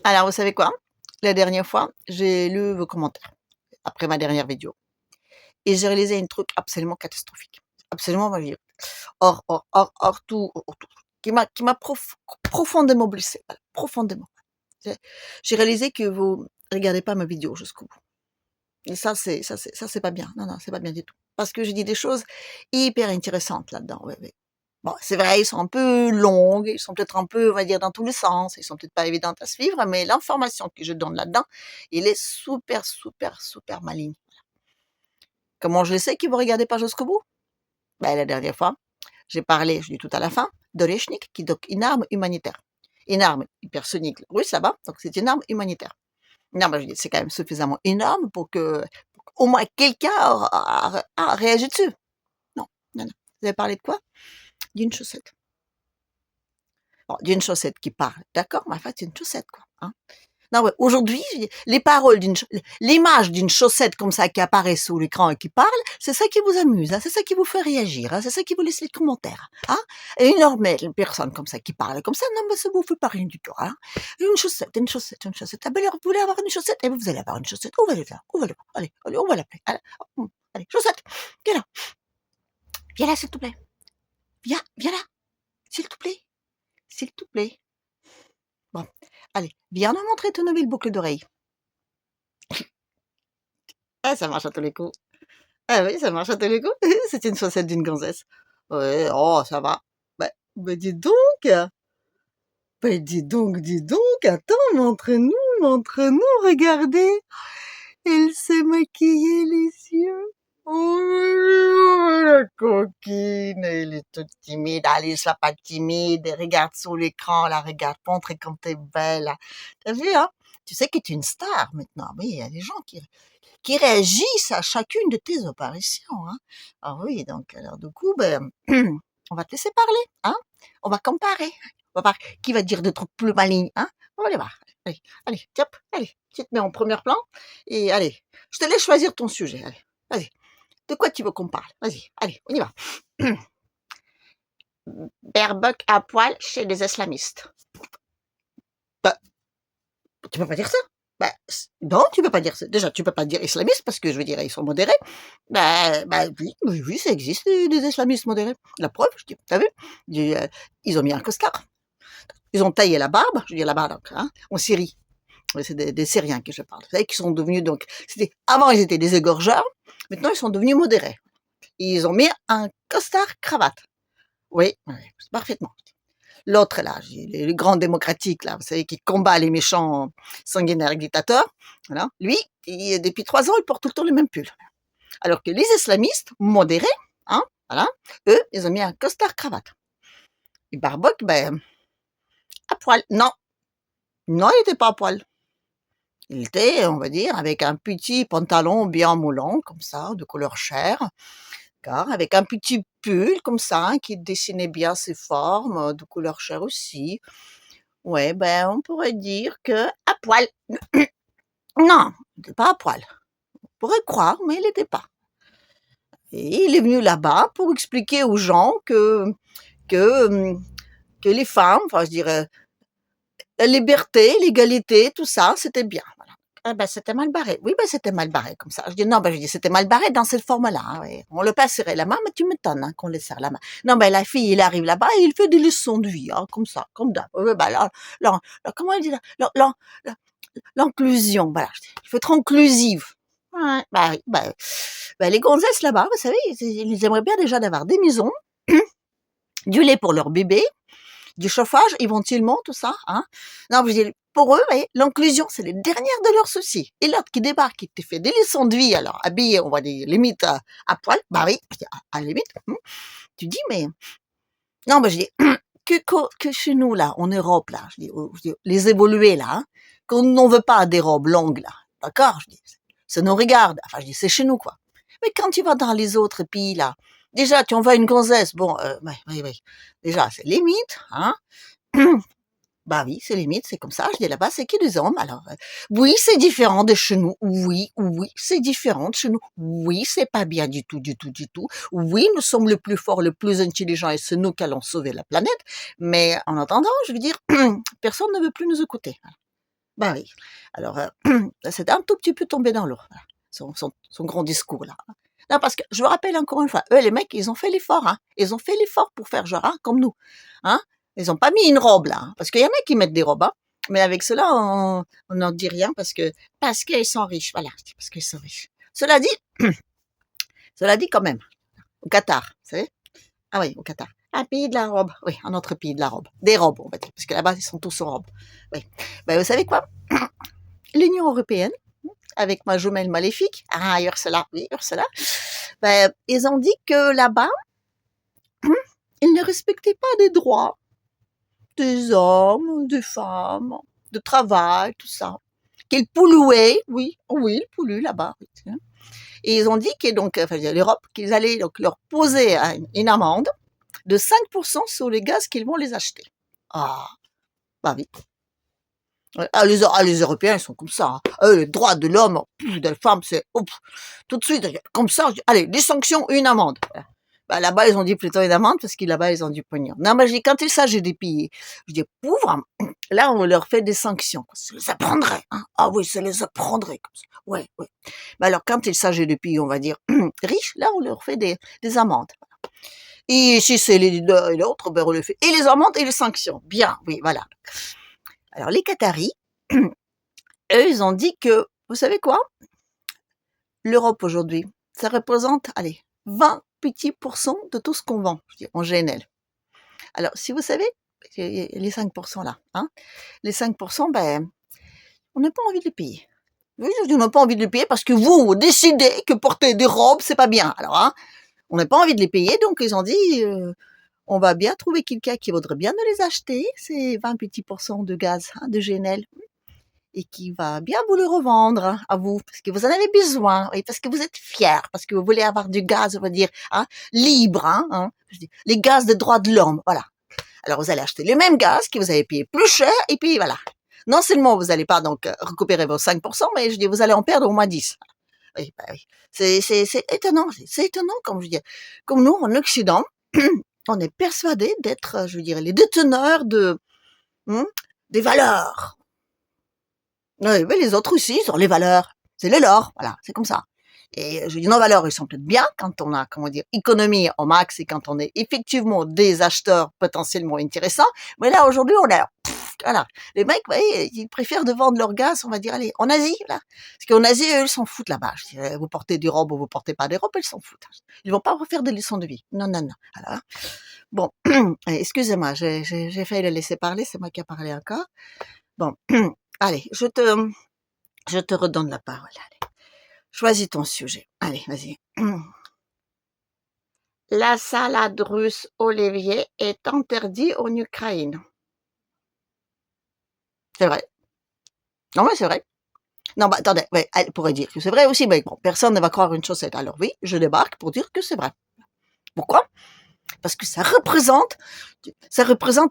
Alors, vous savez quoi? La dernière fois, j'ai lu vos commentaires, après ma dernière vidéo, et j'ai réalisé un truc absolument catastrophique. Absolument, moi, hors tout, qui m'a profondément blessée, voilà, profondément. J'ai réalisé que vous regardez pas ma vidéo jusqu'au bout. Et ça, c'est pas bien. Non, non, c'est pas bien du tout. Parce que j'ai dit des choses hyper intéressantes là-dedans. Ouais, ouais. Bon, c'est vrai, ils sont un peu longues, ils sont peut-être un peu, on va dire, dans tous les sens, ils sont peut-être pas évidentes à suivre, mais l'information que je donne là-dedans, il est super, super, super maligne. Comment je le sais que vous regardez pas jusqu'au bout? Ben, la dernière fois, j'ai parlé, je dis tout à la fin, de l'Echnik, qui est donc une arme humanitaire. Une arme hypersonique russe là-bas, donc c'est une arme humanitaire. Non, ben, je dis, c'est quand même suffisamment énorme pour que, au moins quelqu'un a réagi dessus. Non, non, non. Vous avez parlé de quoi? D'une chaussette. Bon, d'une chaussette qui parle, d'accord, mais en fait, c'est une chaussette, quoi. Hein. Non, ouais, aujourd'hui, les paroles l'image d'une chaussette comme ça qui apparaît sous l'écran et qui parle, c'est ça qui vous amuse, hein, c'est ça qui vous fait réagir, hein, c'est ça qui vous laisse les commentaires. Hein. Et une personne comme ça qui parle comme ça, non, mais ça vous fait pas rien du tout. Hein. Une chaussette, une chaussette, une chaussette. Ah ben alors, vous voulez avoir une chaussette? Eh ben, vous allez avoir une chaussette. Où va le faire? Où va le voir? Allez, allez, on va l'appeler. Allez, chaussette, viens là. Viens là, s'il te plaît. Viens là, s'il te plaît. S'il te plaît. Bon, allez, viens nous montrer ton nouvelle boucle d'oreille. Ah, ça marche à tous les coups. Ah oui, ça marche à tous les coups. C'est une chaussette d'une gonzesse. Ouais, oh, ça va. Bah, dis donc. Bah, dis donc. Attends, montre-nous, regardez. Elle s'est maquillée les yeux. Oh, la coquine, elle est toute timide. Allez, sois pas timide. Regarde sur l'écran, là, regarde, montre comme t'es belle. Là. T'as vu, hein? Tu sais que tu es une star maintenant. Oui, il y a des gens qui réagissent à chacune de tes apparitions. Hein. Ah oui, donc alors du coup, ben, on va te laisser parler. Hein. On va comparer. On va voir qui va dire des trucs plus malignes. Hein. On va aller voir. Allez, allez, tiop, allez, tu te mets en premier plan. Et allez, je te laisse choisir ton sujet. Allez, vas-y. De quoi tu veux qu'on parle? Vas-y, allez, on y va. Baerbock à poil chez les islamistes. Bah, tu peux pas dire ça. Bah, non, tu peux pas dire ça. Déjà, tu peux pas dire islamiste parce que je veux dire, ils sont modérés. Oui, ça existe des islamistes modérés. La preuve, je dis, t'as vu? Ils ont mis un costard. Ils ont taillé la barbe, je veux dire là-bas, donc, hein, en Syrie. C'est des Syriens que je parle. Vous savez qu'ils sont devenus donc, avant ils étaient des égorgeurs, maintenant ils sont devenus modérés. Ils ont mis un costard cravate. Oui, oui, parfaitement. L'autre là, le grand démocratique là, vous savez, qui combat les méchants sanguinaires dictateurs, voilà. Lui, depuis 3 ans, il porte tout le temps le même pull. Alors que les islamistes modérés, hein, voilà, eux, ils ont mis un costard cravate. Et Barbock, ben, à poil. Non, non, il n'était pas à poil. Il était, on va dire, avec un petit pantalon bien moulant, comme ça, de couleur chair, car avec un petit pull, comme ça, qui dessinait bien ses formes, de couleur chair aussi. Ouais, ben, on pourrait dire que à poil. Non, il n'était pas à poil. On pourrait croire, mais il n'était pas. Et il est venu là-bas pour expliquer aux gens que, que les femmes, enfin, je dirais, la liberté, l'égalité, tout ça, c'était bien. Voilà. Ah ben, c'était mal barré. Oui, ben, c'était mal barré, comme ça. Je dis, non, ben, je dis, c'était mal barré dans cette forme-là. Hein, oui. On le pas serrer la main, mais tu m'étonnes, hein, qu'on le serre la main. Non, ben, la fille, il arrive là-bas et il fait des leçons de vie, hein, comme ça, comme d'hab. Ben, comment elle dit là? L'inclusion, voilà. Il faut être inclusive. Ouais, les gonzesses là-bas, vous savez, ils aimeraient bien déjà d'avoir des maisons, du lait pour leur bébé, du chauffage éventuellement, tout ça. Hein. Non, je dis, pour eux, l'inclusion, c'est les dernières de leurs soucis. Et l'autre qui débarque, qui te fait des leçons de vie, alors habillé, on va dire, limite à poil, bah oui, à la limite, tu dis, mais... Non, je dis, que chez nous, là, en Europe, là, je dis les évolués, là, hein, qu'on n'en veut pas des robes longues, là, d'accord, je dis, ça nous regarde, enfin, je dis, c'est chez nous, quoi. Mais quand tu vas dans les autres pays, là, déjà, tu envoies une gonzesse, bon, oui, déjà, c'est limite, hein, bah oui, c'est limite, c'est comme ça, je dis là-bas, c'est qui les hommes, alors, oui, c'est différent de chez nous, oui, c'est différent de chez nous, oui, c'est pas bien du tout, oui, nous sommes le plus fort, le plus intelligent, et c'est nous qui allons sauver la planète, mais en attendant, je veux dire, personne ne veut plus nous écouter. Bah oui. Alors, c'était un tout petit peu tombé dans l'eau, voilà, son grand discours là. Non, parce que je me rappelle encore une fois, eux les mecs, ils ont fait l'effort, hein. Ils ont fait l'effort pour faire genre, hein, comme nous, hein. Ils ont pas mis une robe là, hein, parce qu'il y en a qui mettent des robes, hein. Mais avec cela, on n'en dit rien parce qu'ils sont riches, voilà, c'est parce qu'ils sont riches. Cela dit quand même, au Qatar, vous savez? Ah oui, au Qatar. Un pays de la robe, oui, un autre pays de la robe. Des robes, on va dire, parce que là-bas, ils sont tous en robe. Oui. Ben, vous savez quoi? L'Union européenne, avec ma jumelle maléfique, ah Ursula, oui Ursula, ben, ils ont dit que là-bas, ils ne respectaient pas les droits des hommes, des femmes, de travail, tout ça. Qu'ils polluaient, oui, oui, ils polluent là-bas. Oui. Et ils ont dit que donc, enfin, l'Europe, qu'ils allaient donc leur poser une amende de 5% sur les gaz qu'ils vont les acheter. Ah, bah oui. Les Européens, ils sont comme ça. Hein. Les droits de l'homme, de la femme, c'est tout de suite, comme ça, allez, des sanctions, une amende. Bah, là-bas, ils ont dit plutôt une amende parce que là-bas, ils ont du pognon. Non, mais quand il s'agit des pays, je dis, pauvres, là, on leur fait des sanctions. Ça les apprendrait. Hein. Ah oui, ça les apprendrait. Comme ça. Ouais, ouais. Mais alors, quand il s'agit de pays, on va dire, riches, là, on leur fait des amendes. Et si c'est l'un et l'autre, ben on le fait. Et les amendes et les sanctions. Bien, oui, voilà. Alors, les Qataris, eux, ils ont dit que, vous savez quoi? L'Europe aujourd'hui, ça représente, allez, 20 petits pourcents de tout ce qu'on vend, je dis, en GNL. Alors, si vous savez, les 5% là, hein, les 5%, ben, on n'a pas envie de les payer. Oui, on n'a pas envie de les payer parce que vous décidez que porter des robes, c'est pas bien. Alors, hein, on n'a pas envie de les payer, donc ils ont dit, on va bien trouver quelqu'un qui voudrait bien nous les acheter, ces 20 petits pourcents de gaz, hein, de GNL, et qui va bien vous le revendre hein, à vous, parce que vous en avez besoin, et parce que vous êtes fiers, parce que vous voulez avoir du gaz, on va dire, hein, libre, hein, je dis, les gaz de droits de l'homme, voilà. Alors vous allez acheter le même gaz que vous avez payé plus cher, et puis voilà. Non seulement vous n'allez pas donc récupérer vos 5%, mais je dis, vous allez en perdre au moins 10. Oui, bah oui. C'est étonnant, c'est étonnant, comme je dis. Comme nous, en Occident, on est persuadé d'être, je veux dire, les déteneurs hein, des valeurs. Oui, mais les autres aussi, ils ont les valeurs. C'est les leurs, voilà, c'est comme ça. Et je dis, nos valeurs, ils sont peut-être bien quand on a, comment dire, économie au max et quand on est effectivement des acheteurs potentiellement intéressants. Mais là, aujourd'hui, on a, voilà. Les mecs, vous voyez, ils préfèrent de vendre leur gaz, on va dire, allez, en Asie, là. Parce qu'en Asie, eux, ils s'en foutent là-bas. Je dis, vous portez des robes ou vous portez pas des robes, ils s'en foutent. Ils vont pas refaire des leçons de vie. Non, non, non. Alors, bon, excusez-moi, j'ai failli le laisser parler, c'est moi qui ai parlé encore. Bon, allez, je te redonne la parole. Allez. Choisis ton sujet. Allez, vas-y. La salade russe Olivier est interdite en Ukraine. C'est vrai. Non, mais c'est vrai. Non, bah, attendez, ouais, elle pourrait dire que c'est vrai aussi, mais bon, personne ne va croire une chaussette. Alors oui, je débarque pour dire que c'est vrai. Pourquoi? Parce que ça représente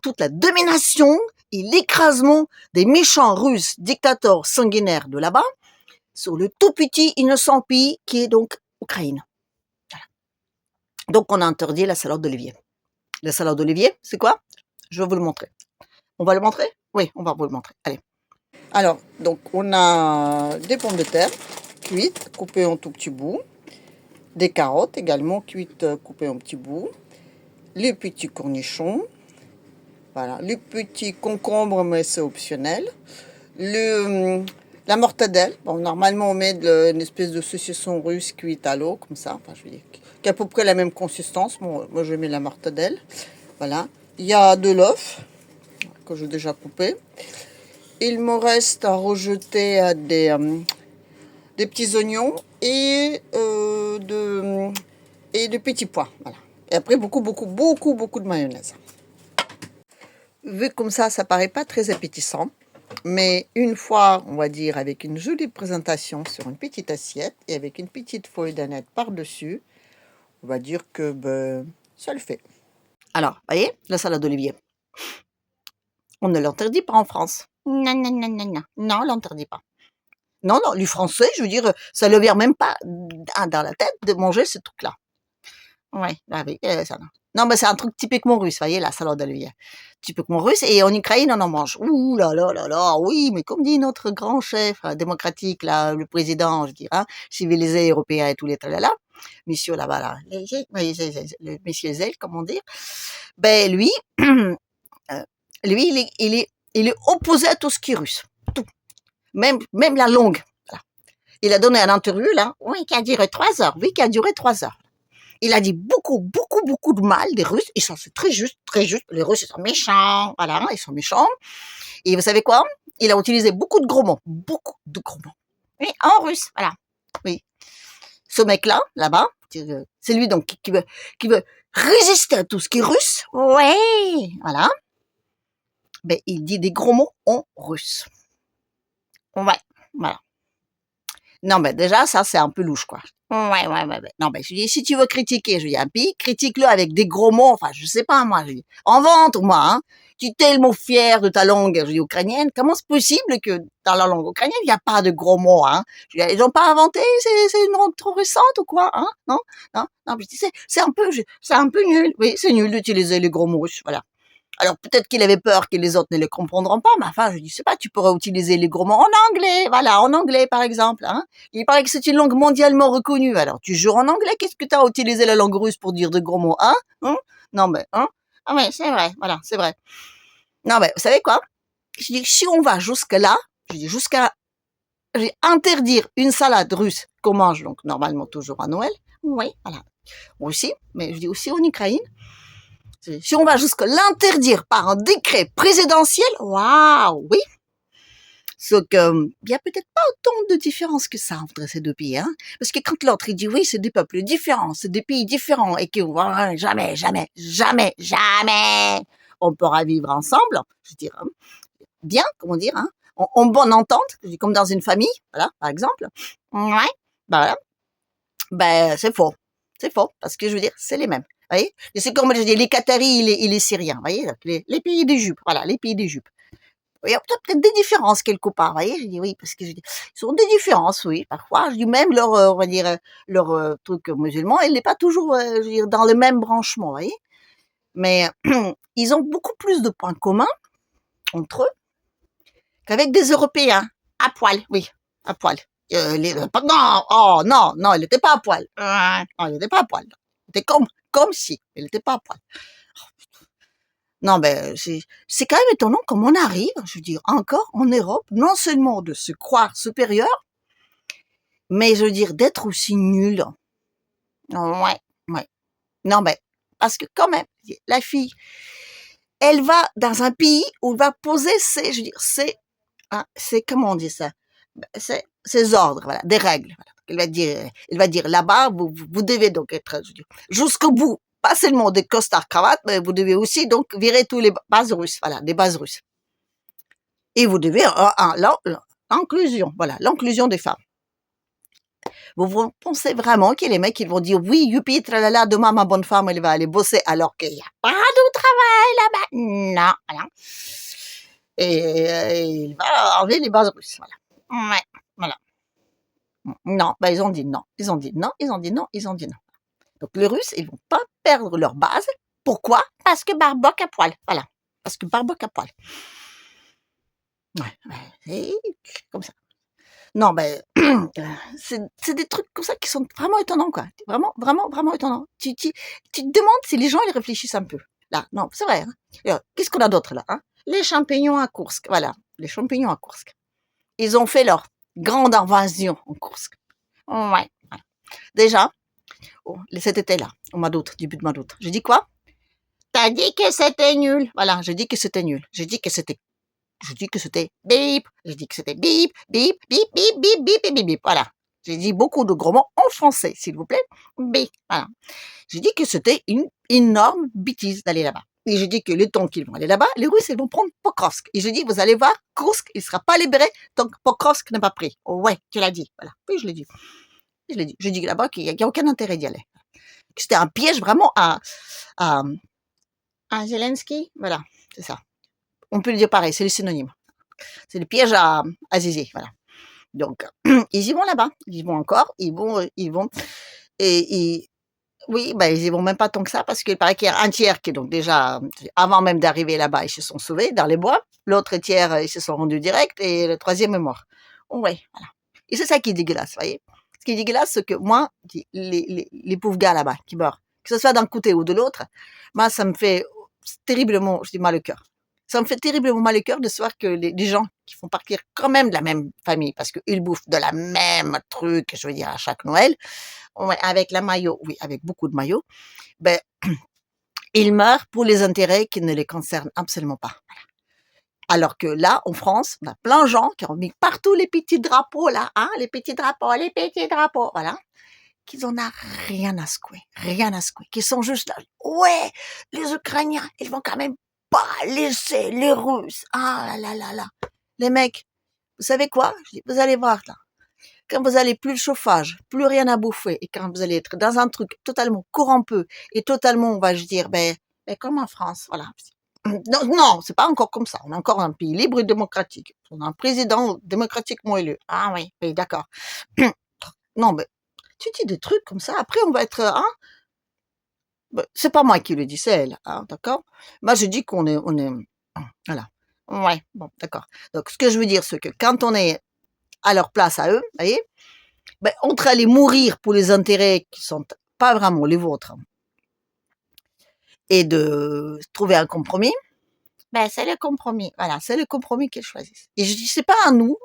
toute la domination et l'écrasement des méchants Russes dictateurs sanguinaires de là-bas sur le tout petit innocent pays qui est donc Ukraine. Voilà. Donc on a interdit la salade d'olivier. La salade d'olivier, c'est quoi? Je vais vous le montrer. On va le montrer? Oui, on va vous le montrer. Allez. Alors, donc on a des pommes de terre cuites, coupées en tout petits bouts, des carottes également cuites, coupées en petits bouts, les petits cornichons, voilà, les petits concombres, mais c'est optionnel, la mortadelle. Bon, normalement on met une espèce de saucisson russe cuite à l'eau, comme ça, enfin je veux dire, qui a à peu près la même consistance. Bon, moi je mets la mortadelle, voilà. Il y a de l'œuf que j'ai déjà coupé. Il me reste à rejeter des petits oignons et de petits pois. Voilà. Et après, beaucoup de mayonnaise. Vu comme ça paraît pas très appétissant. Mais une fois, on va dire, avec une jolie présentation sur une petite assiette et avec une petite feuille d'aneth par-dessus, on va dire que ça le fait. Alors, voyez, la salade d'olivier. On ne l'interdit pas en France. Non, non, non, non, non. Non, on l'interdit pas. Non, non, les Français, je veux dire, ça ne leur vient même pas dans la tête de manger ce truc-là. Ouais, bah oui, ça non. Non, mais c'est un truc typiquement russe, voyez, la salade d'olivier. Typiquement russe et en Ukraine, on en mange. Ouh là là là là, oui, mais comme dit notre grand chef, démocratique là, le président, je dirais, hein, civilisé européen et tous les tralala, monsieur là-bas là, oui, le monsieur Zell, comment dire, ben lui, lui, il est opposé à tout ce qui est russe, tout, même la langue. Voilà. Il a donné un interview là, oui, qui a duré 3 heures, oui, qui a duré 3 heures. Il a dit beaucoup, beaucoup, beaucoup de mal des Russes. Ils sont, c'est très juste, très juste. Les Russes, ils sont méchants. Voilà, ils sont méchants. Et vous savez quoi? Il a utilisé beaucoup de gros mots. Beaucoup de gros mots. Oui, en russe. Voilà. Oui. Ce mec-là, là-bas, c'est lui donc qui veut résister à tout ce qui est russe. Ouais. Voilà. Ben, il dit des gros mots en russe. Ouais. Voilà. Non, mais déjà, ça, c'est un peu louche, quoi. Ouais. Non, mais je dis, si tu veux critiquer, je dis, un pays, critique-le avec des gros mots, enfin, je sais pas, moi, je dis, invente, moi, hein. Tu es tellement fier de ta langue, je dis, ukrainienne, comment c'est possible que dans la langue ukrainienne, il n'y a pas de gros mots, hein? Je dis, ils n'ont pas inventé, c'est une langue trop récente ou quoi, hein? Non, non, je dis, c'est un peu nul. Oui, c'est nul d'utiliser les gros mots, voilà. Alors peut-être qu'il avait peur que les autres ne les comprendront pas, mais enfin, je dis, sais pas, tu pourrais utiliser les gros mots en anglais, voilà, en anglais par exemple. Hein. Il paraît que c'est une langue mondialement reconnue. Alors tu jures en anglais, qu'est-ce que tu as utilisé la langue russe pour dire de gros mots, hein, Non mais, hein? Ah ouais, c'est vrai, voilà, c'est vrai. Non mais, vous savez quoi? Je dis, si on va jusque là, je dis jusqu'à interdire une salade russe qu'on mange donc normalement toujours à Noël, oui, voilà, aussi, mais je dis aussi en Ukraine. Si on va jusqu'à l'interdire par un décret présidentiel, waouh, oui. Sauf que, il y a peut-être pas autant de différence que ça entre ces deux pays, hein. Parce que quand l'autre, il dit oui, c'est des peuples différents, c'est des pays différents, et que, jamais, jamais, jamais, jamais, on pourra vivre ensemble, je dirais, bien, comment dire, hein, en bonne entente, comme dans une famille, voilà, par exemple. Ouais, bah voilà. Ben, c'est faux. C'est faux, parce que je veux dire, c'est les mêmes. Vous voyez? Et c'est comme je dis, les Qataris et les Syriens, vous voyez? Les pays des jupes, voilà, les pays des jupes. Il y a peut-être des différences quelque part, vous voyez? Je dis oui, parce que je dis, ils ont des différences, oui, parfois. Je dis même leur, on va dire, leur truc musulman, il n'est pas toujours, je veux dire, dans le même branchement, vous voyez? Mais ils ont beaucoup plus de points communs entre eux qu'avec des Européens. À poil, oui, à poil. Non, oh non, non, il n'était pas à poil. Non, il n'était pas à poil. Il était comme si, il n'était pas à poil. Non, ben, c'est quand même étonnant comme on arrive, je veux dire, encore en Europe, non seulement de se croire supérieur, mais je veux dire, d'être aussi nul. Ouais, ouais. Non, ben, parce que quand même, la fille, elle va dans un pays où elle va poser ses, je veux dire, c'est, comment on dit ça? Ses ordres, voilà, des règles. Voilà. Elle va dire là-bas, vous devez donc être, je veux dire, jusqu'au bout, pas seulement des costards cravates, mais vous devez aussi donc virer tous les bases russes, voilà, des bases russes. Et vous devez, l'inclusion, voilà, l'inclusion des femmes. Vous pensez vraiment que les mecs, ils vont dire, oui, youpi, tralala, demain, ma bonne femme, elle va aller bosser alors qu'il n'y a pas de travail là-bas? Non, voilà. Et il va enlever les bases russes, voilà. Ouais, voilà. Non, bah, ils ont dit non. Ils ont dit non, ils ont dit non, ils ont dit non. Donc les Russes, ils vont pas perdre leur base. Pourquoi? Parce que Barboc à poil. Voilà. Parce que Barboc à poil. Ouais, c'est comme ça. Non, ben, c'est des trucs comme ça qui sont vraiment étonnants, quoi. Vraiment, vraiment, vraiment étonnants. Tu te demandes si les gens, ils réfléchissent un peu. Là, non, c'est vrai. Hein. Qu'est-ce qu'on a d'autre là, hein? Les champignons à Koursk. Voilà, les champignons à Koursk. Ils ont fait leur grande invasion en Koursk. Ouais. Déjà, cet été-là, au mois d'août, début de mois d'août, j'ai dit quoi? T'as dit que c'était nul. Voilà, j'ai dit que c'était nul. J'ai dit que c'était bip. J'ai dit que c'était bip, bip, bip, bip, bip, bip, bip, bip, bip. Voilà. J'ai dit beaucoup de gros mots en français, s'il vous plaît. Bip. Voilà. J'ai dit que c'était une énorme bêtise d'aller là-bas. Et j'ai dit que le temps qu'ils vont aller là-bas, les Russes, ils vont prendre Pokrovsk. Et j'ai dit, vous allez voir, Kursk, il sera pas libéré tant que Pokrovsk n'est pas pris. Oh ouais, tu l'as dit. Voilà. Oui, je l'ai dit. J'ai dit là-bas qu'il n'y a aucun intérêt d'y aller. C'était un piège vraiment à Zelensky. Voilà, c'est ça. On peut le dire pareil, c'est le synonyme. C'est le piège à Zizi, voilà. Donc, ils y vont là-bas. Ils y vont encore. Ils vont. Et Oui, bah, ils y vont même pas tant que ça parce qu'il paraît qu'il y a un tiers qui est donc déjà, avant même d'arriver là-bas, ils se sont sauvés dans les bois. L'autre tiers, ils se sont rendus direct et le troisième est mort. Ouais, voilà. Et c'est ça qui est dégueulasse, voyez. Ce qui est dégueulasse, c'est que moi, les pauvres gars là-bas qui meurent, que ce soit d'un côté ou de l'autre, moi, ça me fait terriblement, je dis mal au cœur. Ça me fait terriblement mal au cœur de savoir que les gens qui font partir quand même de la même famille, parce qu'ils bouffent de la même truc, je veux dire, à chaque Noël, ouais, avec la maillot, oui, avec beaucoup de maillots, ben, ils meurent pour les intérêts qui ne les concernent absolument pas. Alors que là, en France, on a plein de gens qui ont mis partout les petits drapeaux là, hein, les petits drapeaux, voilà, qu'ils en a rien à secouer, qui sont juste là. Ouais, les Ukrainiens, ils vont quand même pas laisser les Russes. Ah là là là là. Les mecs, vous savez quoi? Je dis, vous allez voir là. Quand vous allez plus le chauffage, plus rien à bouffer, et quand vous allez être dans un truc totalement corrompu et totalement, on va je dire, ben comme en France, voilà. Non, non, c'est pas encore comme ça. On a encore un pays libre et démocratique. On a un président démocratiquement élu. Ah oui, oui, d'accord. Non, mais tu dis des trucs comme ça. Après, on va être, hein, ben, c'est pas moi qui le dis, c'est elle, hein, d'accord. Moi, je dis on est, voilà. Ouais, bon, d'accord. Donc, ce que je veux dire, c'est que quand on est à leur place à eux, vous voyez, ben, entre aller mourir pour les intérêts qui sont pas vraiment les vôtres et de trouver un compromis, ben, c'est le compromis. Voilà, c'est le compromis qu'ils choisissent. Et je dis, c'est pas à nous,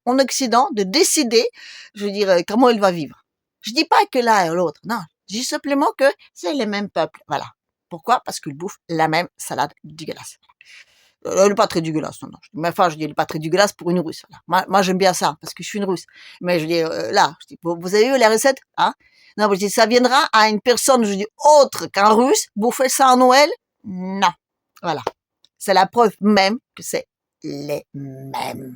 en Occident, de décider, je veux dire, comment il va vivre. Je dis pas que l'un et l'autre, non. Je dis simplement que c'est les mêmes peuples. Voilà. Pourquoi? Parce qu'ils bouffent la même salade dégueulasse. Elle est pas très dégueulasse, non, non. Mais enfin, je dis, elle est pas très dégueulasse pour une Russe. Voilà. Moi, j'aime bien ça, parce que je suis une Russe. Mais je dis, là, je dis, vous avez eu la recette, hein? Non, je dis, ça viendra à une personne, je dis, autre qu'un Russe, bouffer ça à Noël? Non. Voilà. C'est la preuve même que c'est les mêmes.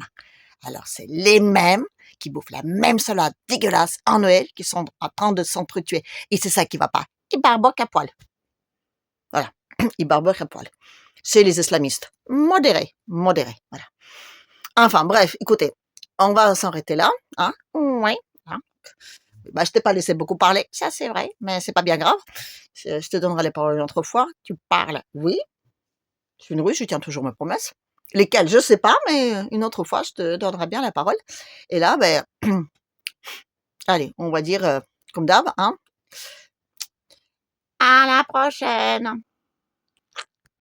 Alors, c'est les mêmes qui bouffent la même salade dégueulasse en Noël, qui sont en train de s'entretuer. Et c'est ça qui va pas. Ils barboquent à poil. Voilà. Ils barboquent à poil. C'est les islamistes. Modérés. Modérés. Voilà. Enfin, bref, écoutez. On va s'arrêter là, hein. Oui. Hein. Bah, je t'ai pas laissé beaucoup parler. Ça, c'est vrai. Mais c'est pas bien grave. Je te donnerai les paroles une autre fois. Tu parles. Oui. Je suis une russe, je tiens toujours mes promesses. Lesquelles, je sais pas, mais une autre fois, je te donnerai bien la parole. Et là, ben, allez, on va dire, comme d'hab, hein. À la prochaine.